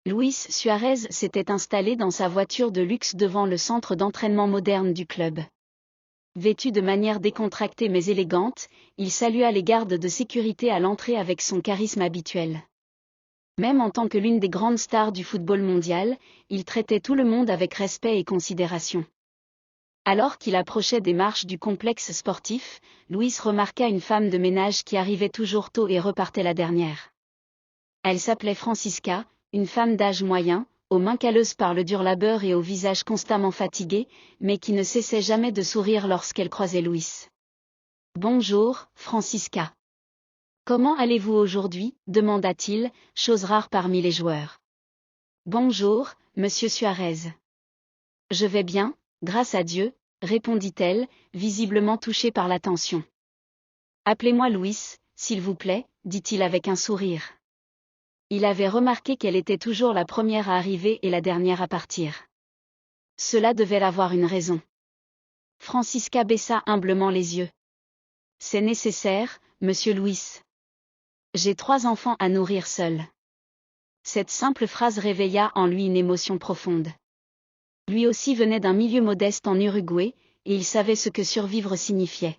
Luis Suarez s'était installé dans sa voiture de luxe devant le centre d'entraînement moderne du club. Vêtu de manière décontractée mais élégante, il salua les gardes de sécurité à l'entrée avec son charisme habituel. Même en tant que l'une des grandes stars du football mondial, il traitait tout le monde avec respect et considération. Alors qu'il approchait des marches du complexe sportif, Luis remarqua une femme de ménage qui arrivait toujours tôt et repartait la dernière. Elle s'appelait Francisca, une femme d'âge moyen, aux mains calleuses par le dur labeur et au visage constamment fatigué, mais qui ne cessait jamais de sourire lorsqu'elle croisait Luis. « Bonjour, Francisca. Comment allez-vous aujourd'hui » demanda-t-il, chose rare parmi les joueurs. « Bonjour, monsieur Suarez. Je vais bien, grâce à Dieu, répondit-elle, visiblement touchée par l'attention. « Appelez-moi Luis, s'il vous plaît, dit-il avec un sourire. » Il avait remarqué qu'elle était toujours la première à arriver et la dernière à partir. Cela devait avoir une raison. Francisca baissa humblement les yeux. « C'est nécessaire, monsieur Luis. J'ai 3 enfants à nourrir seul. » Cette simple phrase réveilla en lui une émotion profonde. Lui aussi venait d'un milieu modeste en Uruguay, et il savait ce que survivre signifiait.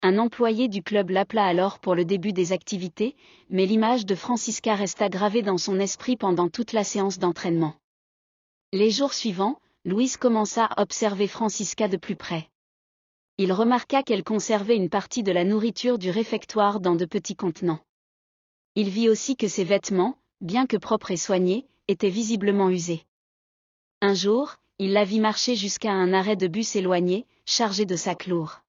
Un employé du club l'appela alors pour le début des activités, mais l'image de Francisca resta gravée dans son esprit pendant toute la séance d'entraînement. Les jours suivants, Luis commença à observer Francisca de plus près. Il remarqua qu'elle conservait une partie de la nourriture du réfectoire dans de petits contenants. Il vit aussi que ses vêtements, bien que propres et soignés, étaient visiblement usés. Un jour, il la vit marcher jusqu'à un arrêt de bus éloigné, chargé de sacs lourds.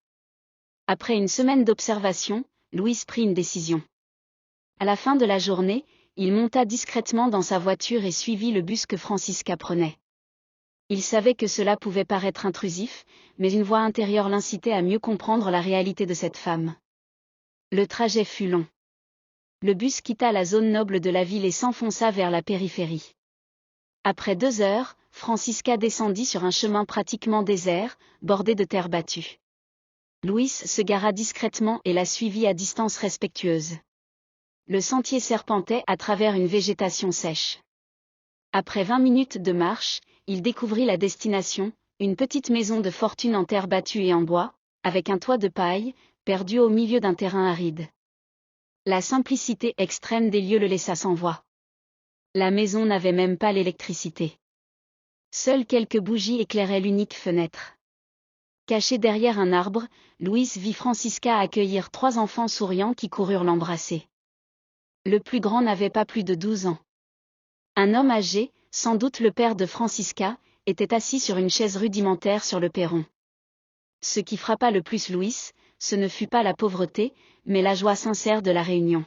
Après une semaine d'observation, Luis prit une décision. À la fin de la journée, il monta discrètement dans sa voiture et suivit le bus que Francisca prenait. Il savait que cela pouvait paraître intrusif, mais une voix intérieure l'incitait à mieux comprendre la réalité de cette femme. Le trajet fut long. Le bus quitta la zone noble de la ville et s'enfonça vers la périphérie. Après 2 heures, Francisca descendit sur un chemin pratiquement désert, bordé de terre battue. Luis se gara discrètement et la suivit à distance respectueuse. Le sentier serpentait à travers une végétation sèche. Après 20 minutes de marche, il découvrit la destination, une petite maison de fortune en terre battue et en bois, avec un toit de paille, perdu au milieu d'un terrain aride. La simplicité extrême des lieux le laissa sans voix. La maison n'avait même pas l'électricité. Seules quelques bougies éclairaient l'unique fenêtre. Caché derrière un arbre, Luis vit Francisca accueillir 3 enfants souriants qui coururent l'embrasser. Le plus grand n'avait pas plus de 12 ans. Un homme âgé, sans doute le père de Francisca, était assis sur une chaise rudimentaire sur le perron. Ce qui frappa le plus Luis, ce ne fut pas la pauvreté, mais la joie sincère de la réunion.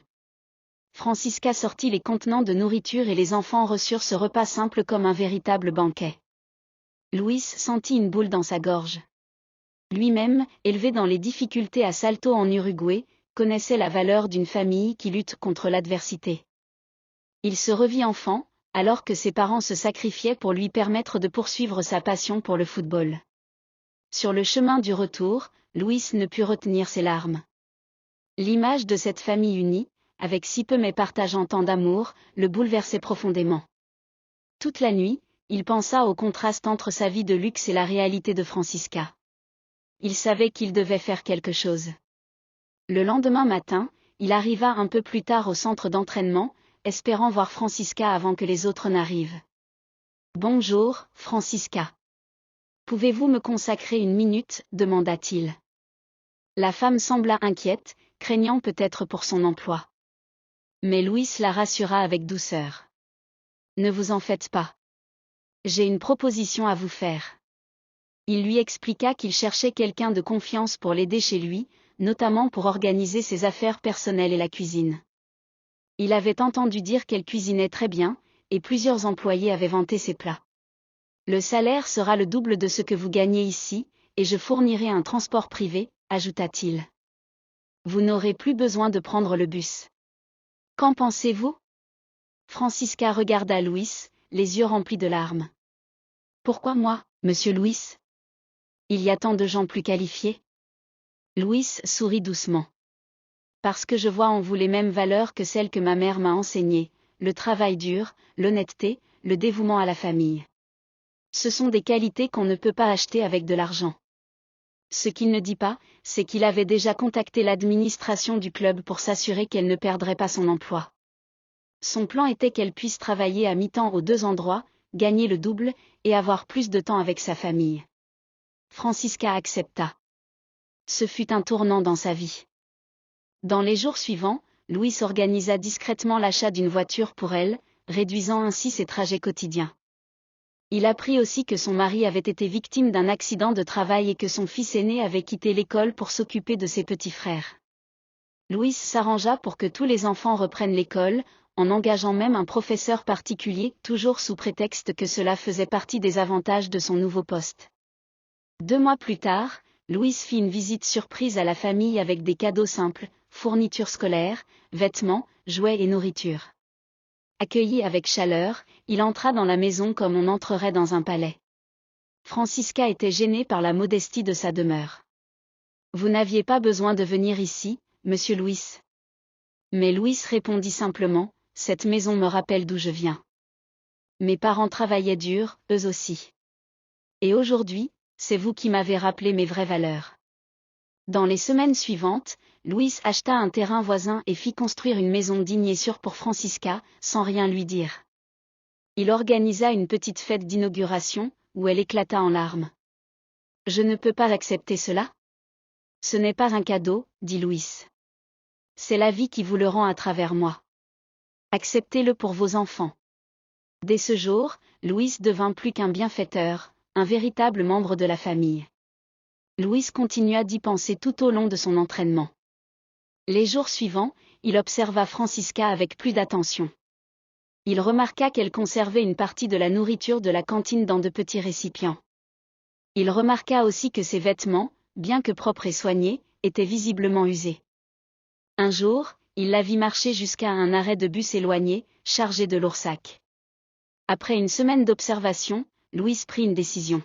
Francisca sortit les contenants de nourriture et les enfants reçurent ce repas simple comme un véritable banquet. Luis sentit une boule dans sa gorge. Lui-même, élevé dans les difficultés à Salto en Uruguay, connaissait la valeur d'une famille qui lutte contre l'adversité. Il se revit enfant, alors que ses parents se sacrifiaient pour lui permettre de poursuivre sa passion pour le football. Sur le chemin du retour, Luis ne put retenir ses larmes. L'image de cette famille unie, avec si peu mais partageant tant d'amour, le bouleversait profondément. Toute la nuit, il pensa au contraste entre sa vie de luxe et la réalité de Francisca. Il savait qu'il devait faire quelque chose. Le lendemain matin, il arriva un peu plus tard au centre d'entraînement, espérant voir Francisca avant que les autres n'arrivent. « Bonjour, Francisca. Pouvez-vous me consacrer 1 minute » demanda-t-il. La femme sembla inquiète, craignant peut-être pour son emploi. Mais Luis la rassura avec douceur. « Ne vous en faites pas. J'ai une proposition à vous faire. » Il lui expliqua qu'il cherchait quelqu'un de confiance pour l'aider chez lui, notamment pour organiser ses affaires personnelles et la cuisine. Il avait entendu dire qu'elle cuisinait très bien, et plusieurs employés avaient vanté ses plats. « Le salaire sera le double de ce que vous gagnez ici, et je fournirai un transport privé, » ajouta-t-il. « Vous n'aurez plus besoin de prendre le bus. Qu'en pensez-vous » Francisca regarda Luis, les yeux remplis de larmes. « Pourquoi moi, monsieur Luis ? Il y a tant de gens plus qualifiés. » Luis sourit doucement. « Parce que je vois en vous les mêmes valeurs que celles que ma mère m'a enseignées, le travail dur, l'honnêteté, le dévouement à la famille. Ce sont des qualités qu'on ne peut pas acheter avec de l'argent. Ce qu'il ne dit pas, c'est qu'il avait déjà contacté l'administration du club pour s'assurer qu'elle ne perdrait pas son emploi. Son plan était qu'elle puisse travailler à mi-temps aux deux endroits, gagner le double, et avoir plus de temps avec sa famille. Francisca accepta. Ce fut un tournant dans sa vie. Dans les jours suivants, Luis organisa discrètement l'achat d'une voiture pour elle, réduisant ainsi ses trajets quotidiens. Il apprit aussi que son mari avait été victime d'un accident de travail et que son fils aîné avait quitté l'école pour s'occuper de ses petits frères. Luis s'arrangea pour que tous les enfants reprennent l'école, en engageant même un professeur particulier, toujours sous prétexte que cela faisait partie des avantages de son nouveau poste. 2 mois plus tard, Luis fit une visite surprise à la famille avec des cadeaux simples, fournitures scolaires, vêtements, jouets et nourriture. Accueilli avec chaleur, il entra dans la maison comme on entrerait dans un palais. Francisca était gênée par la modestie de sa demeure. « Vous n'aviez pas besoin de venir ici, monsieur Luis. » Mais Luis répondit simplement, « Cette maison me rappelle d'où je viens. Mes parents travaillaient dur, eux aussi. Et aujourd'hui, c'est vous qui m'avez rappelé mes vraies valeurs. » Dans les semaines suivantes, Luis acheta un terrain voisin et fit construire une maison digne et sûre pour Francisca, sans rien lui dire. Il organisa une petite fête d'inauguration, où elle éclata en larmes. « Je ne peux pas accepter cela. Ce n'est pas un cadeau, dit Luis. C'est la vie qui vous le rend à travers moi. Acceptez-le pour vos enfants. » Dès ce jour, Luis devint plus qu'un bienfaiteur, un véritable membre de la famille. Luis continua d'y penser tout au long de son entraînement. Les jours suivants, il observa Francisca avec plus d'attention. Il remarqua qu'elle conservait une partie de la nourriture de la cantine dans de petits récipients. Il remarqua aussi que ses vêtements, bien que propres et soignés, étaient visiblement usés. Un jour, il la vit marcher jusqu'à un arrêt de bus éloigné, chargé de lourds sacs. Après une semaine d'observation, Luis prit une décision.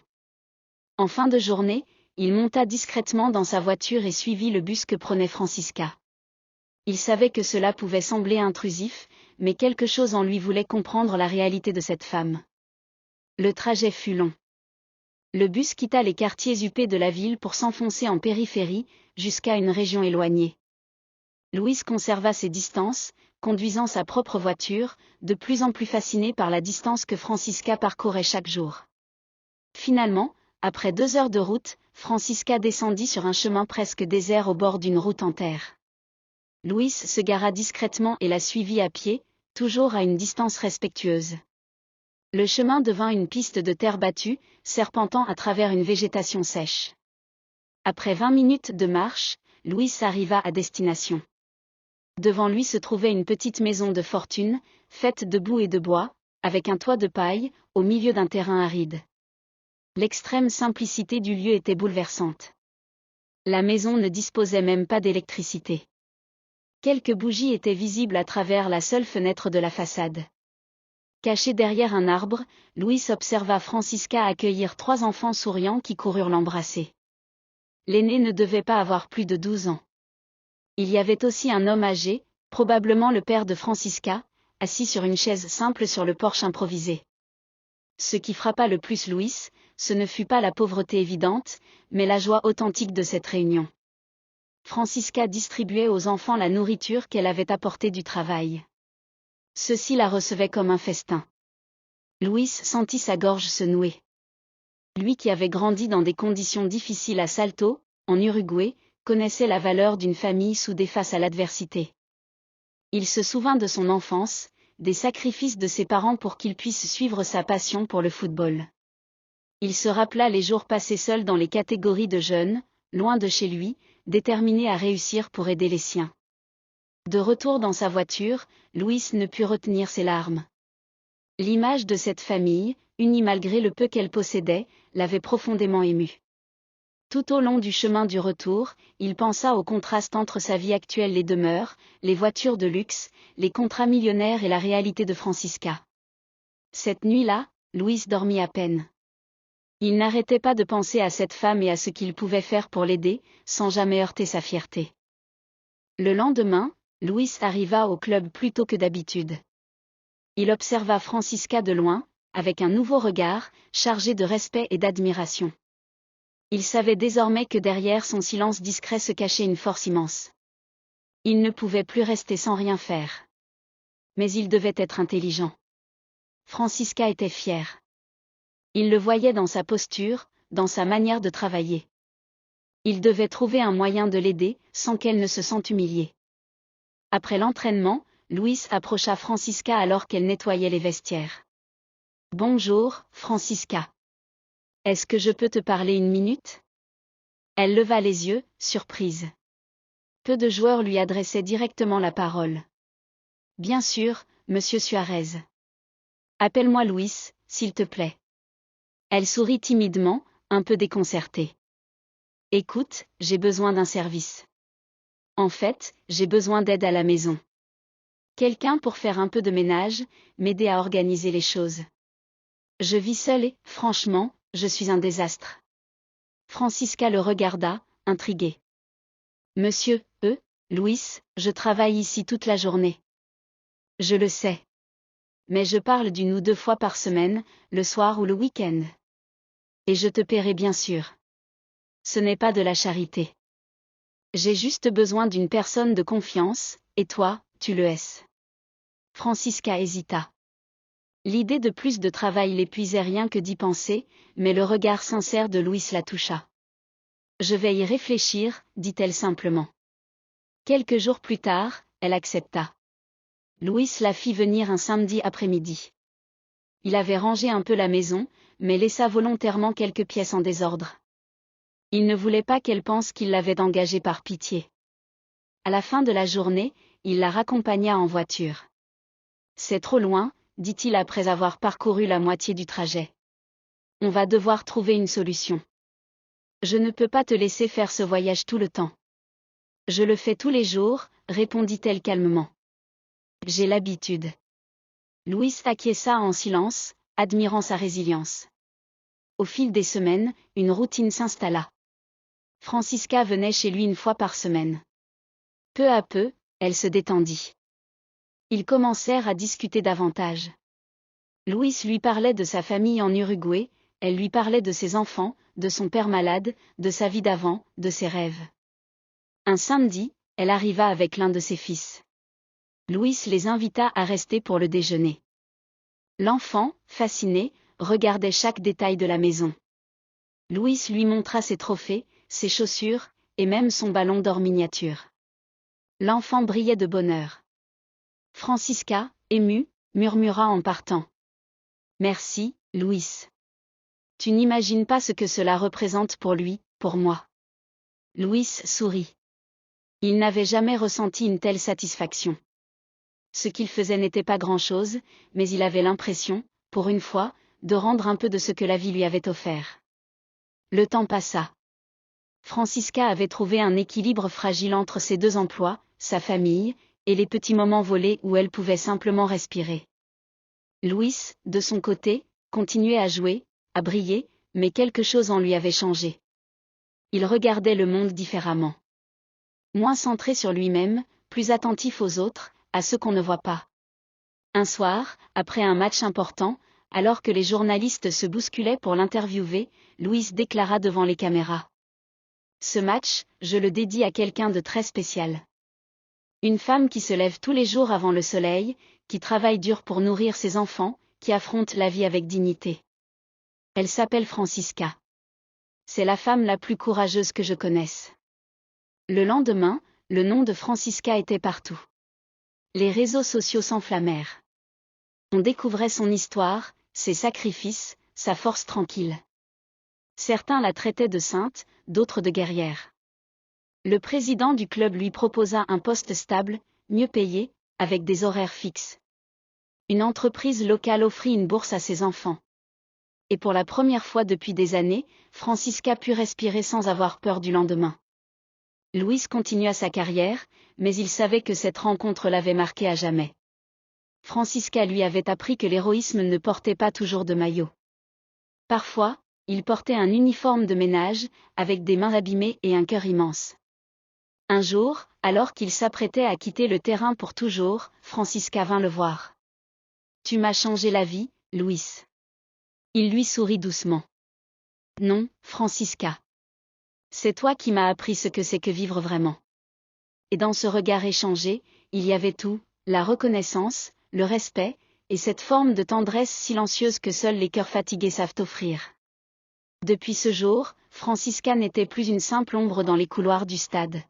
En fin de journée, il monta discrètement dans sa voiture et suivit le bus que prenait Francisca. Il savait que cela pouvait sembler intrusif, mais quelque chose en lui voulait comprendre la réalité de cette femme. Le trajet fut long. Le bus quitta les quartiers huppés de la ville pour s'enfoncer en périphérie, jusqu'à une région éloignée. Luis conserva ses distances, conduisant sa propre voiture, de plus en plus fasciné par la distance que Francisca parcourait chaque jour. Finalement, après 2 heures de route, Francisca descendit sur un chemin presque désert au bord d'une route en terre. Luis se gara discrètement et la suivit à pied, toujours à une distance respectueuse. Le chemin devint une piste de terre battue, serpentant à travers une végétation sèche. Après 20 minutes de marche, Luis arriva à destination. Devant lui se trouvait une petite maison de fortune, faite de boue et de bois, avec un toit de paille, au milieu d'un terrain aride. L'extrême simplicité du lieu était bouleversante. La maison ne disposait même pas d'électricité. Quelques bougies étaient visibles à travers la seule fenêtre de la façade. Caché derrière un arbre, Luis observa Francisca accueillir 3 enfants souriants qui coururent l'embrasser. L'aîné ne devait pas avoir plus de 12 ans. Il y avait aussi un homme âgé, probablement le père de Francisca, assis sur une chaise simple sur le porche improvisé. Ce qui frappa le plus Luis, ce ne fut pas la pauvreté évidente, mais la joie authentique de cette réunion. Francisca distribuait aux enfants la nourriture qu'elle avait apportée du travail. Ceux-ci la recevaient comme un festin. Luis sentit sa gorge se nouer. Lui qui avait grandi dans des conditions difficiles à Salto, en Uruguay, connaissait la valeur d'une famille soudée face à l'adversité. Il se souvint de son enfance, des sacrifices de ses parents pour qu'il puisse suivre sa passion pour le football. Il se rappela les jours passés seul dans les catégories de jeunes, loin de chez lui, déterminé à réussir pour aider les siens. De retour dans sa voiture, Luis ne put retenir ses larmes. L'image de cette famille, unie malgré le peu qu'elle possédait, l'avait profondément ému. Tout au long du chemin du retour, il pensa au contraste entre sa vie actuelle, les demeures, les voitures de luxe, les contrats millionnaires et la réalité de Francisca. Cette nuit-là, Luis dormit à peine. Il n'arrêtait pas de penser à cette femme et à ce qu'il pouvait faire pour l'aider, sans jamais heurter sa fierté. Le lendemain, Luis arriva au club plus tôt que d'habitude. Il observa Francisca de loin, avec un nouveau regard, chargé de respect et d'admiration. Il savait désormais que derrière son silence discret se cachait une force immense. Il ne pouvait plus rester sans rien faire. Mais il devait être intelligent. Francisca était fière. Il le voyait dans sa posture, dans sa manière de travailler. Il devait trouver un moyen de l'aider, sans qu'elle ne se sente humiliée. Après l'entraînement, Luis approcha Francisca alors qu'elle nettoyait les vestiaires. « Bonjour, Francisca. Est-ce que je peux te parler une minute ?» Elle leva les yeux, surprise. Peu de joueurs lui adressaient directement la parole. « Bien sûr, monsieur Suarez. Appelle-moi Luis, s'il te plaît. » Elle sourit timidement, un peu déconcertée. « Écoute, j'ai besoin d'un service. En fait, j'ai besoin d'aide à la maison. Quelqu'un pour faire un peu de ménage, m'aider à organiser les choses. Je vis seule et, franchement, je suis un désastre. » Francisca le regarda, intriguée. « Monsieur, Luis, je travaille ici toute la journée. » « Je le sais. Mais je parle d'1 ou 2 fois par semaine, le soir ou le week-end. Et je te paierai bien sûr. Ce n'est pas de la charité. J'ai juste besoin d'une personne de confiance, et toi, tu le es. » Francisca hésita. L'idée de plus de travail l'épuisait rien que d'y penser, mais le regard sincère de Luis la toucha. « Je vais y réfléchir, dit-elle simplement. » Quelques jours plus tard, elle accepta. Luis la fit venir un samedi après-midi. Il avait rangé un peu la maison, mais laissa volontairement quelques pièces en désordre. Il ne voulait pas qu'elle pense qu'il l'avait engagée par pitié. À la fin de la journée, il la raccompagna en voiture. « C'est trop loin, dit-il après avoir parcouru la moitié du trajet. On va devoir trouver une solution. Je ne peux pas te laisser faire ce voyage tout le temps. » Je le fais tous les jours, répondit-elle calmement. J'ai l'habitude. Luis acquiesça en silence, admirant sa résilience. Au fil des semaines, une routine s'installa. Francisca venait chez lui 1 fois par semaine. Peu à peu, elle se détendit. Ils commencèrent à discuter davantage. Luis lui parlait de sa famille en Uruguay, elle lui parlait de ses enfants, de son père malade, de sa vie d'avant, de ses rêves. Un samedi, elle arriva avec l'un de ses fils. Luis les invita à rester pour le déjeuner. L'enfant, fasciné, regardait chaque détail de la maison. Luis lui montra ses trophées, ses chaussures, et même son ballon d'or miniature. L'enfant brillait de bonheur. Francisca, émue, murmura en partant. « Merci, Luis. Tu n'imagines pas ce que cela représente pour lui, pour moi. » Luis sourit. Il n'avait jamais ressenti une telle satisfaction. Ce qu'il faisait n'était pas grand-chose, mais il avait l'impression, pour une fois, de rendre un peu de ce que la vie lui avait offert. Le temps passa. Francisca avait trouvé un équilibre fragile entre ses 2 emplois, sa famille, et les petits moments volés où elle pouvait simplement respirer. Luis, de son côté, continuait à jouer, à briller, mais quelque chose en lui avait changé. Il regardait le monde différemment. Moins centré sur lui-même, plus attentif aux autres, à ceux qu'on ne voit pas. Un soir, après un match important, alors que les journalistes se bousculaient pour l'interviewer, Luis déclara devant les caméras. « Ce match, je le dédie à quelqu'un de très spécial. Une femme qui se lève tous les jours avant le soleil, qui travaille dur pour nourrir ses enfants, qui affronte la vie avec dignité. Elle s'appelle Francisca. C'est la femme la plus courageuse que je connaisse. » Le lendemain, le nom de Francisca était partout. Les réseaux sociaux s'enflammèrent. On découvrait son histoire, ses sacrifices, sa force tranquille. Certains la traitaient de sainte, d'autres de guerrière. Le président du club lui proposa un poste stable, mieux payé, avec des horaires fixes. Une entreprise locale offrit une bourse à ses enfants. Et pour la première fois depuis des années, Francisca put respirer sans avoir peur du lendemain. Luis continua sa carrière, mais il savait que cette rencontre l'avait marqué à jamais. Francisca lui avait appris que l'héroïsme ne portait pas toujours de maillot. Parfois, il portait un uniforme de ménage, avec des mains abîmées et un cœur immense. Un jour, alors qu'il s'apprêtait à quitter le terrain pour toujours, Francisca vint le voir. Tu m'as changé la vie, Louis. Il lui sourit doucement. Non, Francisca. C'est toi qui m'as appris ce que c'est que vivre vraiment. Et dans ce regard échangé, il y avait tout, la reconnaissance, le respect, et cette forme de tendresse silencieuse que seuls les cœurs fatigués savent offrir. Depuis ce jour, Francisca n'était plus une simple ombre dans les couloirs du stade.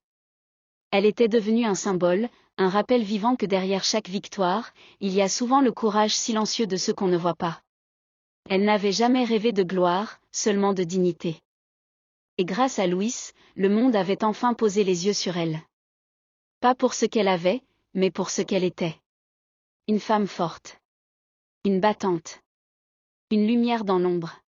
Elle était devenue un symbole, un rappel vivant que derrière chaque victoire, il y a souvent le courage silencieux de ceux qu'on ne voit pas. Elle n'avait jamais rêvé de gloire, seulement de dignité. Et grâce à Louis, le monde avait enfin posé les yeux sur elle. Pas pour ce qu'elle avait, mais pour ce qu'elle était. Une femme forte. Une battante. Une lumière dans l'ombre.